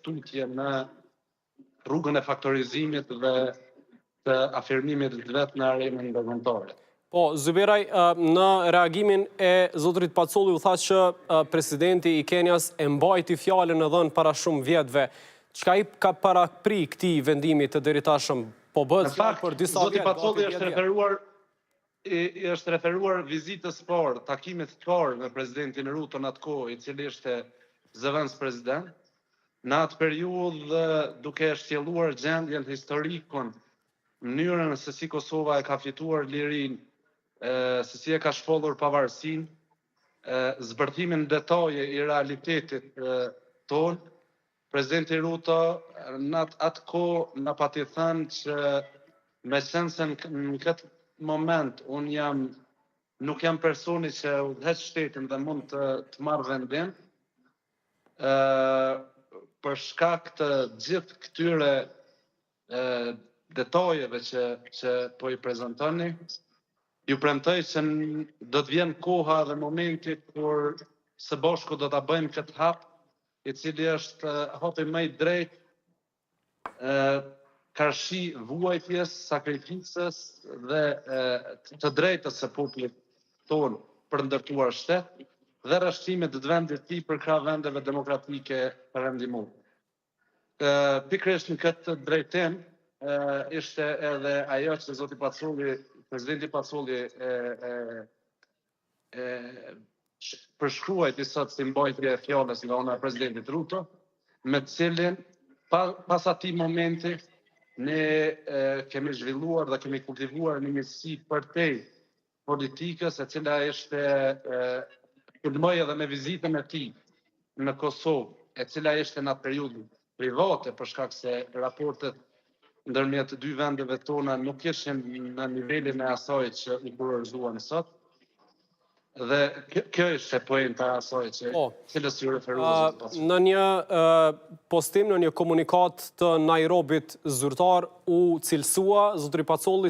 tutje në rrugën e faktorizimit dhe të afirmimit të vet në arenën ndërkombëtare. Po, Zyberaj, në reagimin e zotërit Pacolli u tha që presidenti i Kenjas e mbajti fjalën e dhënë para shumë vjetëve. Çka i ka parapri këtij vendimi të deritashëm? Po bëhet fjalë për disa vjet. Zoti Pacolli është referuar vizitës parë, takimit të parë me presidentin Ruto në atë kohë, i cili ishte zëvendës president. Në atë periudhë, duke shtjelluar gjendjen historikun, mënyrën se si Kosova e ka fituar lirinë, se si e ka shpollur pavarësinë, zbërthimin detaje i realitetit tonë, presidenti Ruto në atë kohë na pati thënë që me qenë se në këtë moment unë nuk jam personi që udhëhet shtetin dhe mund të marrë vendim, për shkak të gjithë këtyre detajeve që po i prezantoni, ju premtoj që do të vjen koha dhe momenti kur së bashku do ta bëjmë këtë hap, i cili është hapi më i drejtë karshi vuajtjes, sakrificës dhe të drejtës së popullit tonë për ndërtuar shtet dhe rreshtimit të vendit të tij përkrah vendeve demokratike perëndimore. Pikërisht në këtë drejtim ishte edhe ajo që zoti Pacolli, presidenti Pacolli përshkruajti sot si mbajtje e fjalës nga ana e presidentit Ruto, me të cilin pas atij momenti ne kemi zhvilluar dhe kemi kultivuar një miqësi përtej politikës, e cila ishte kulmoi edhe me vizitën e tij në Kosovë, e cila ishte në atë periudhë private për shkak se raportet ndërmjet të dy vendeve tona nuk ishin në nivelin e asaj që i kurorëzuan sot. Dhe kjo ishte poenta e asaj cilës ju referuar. Në një postim, në një komunikat të Nairobit zyrtar u cilësua zotëri Pacolli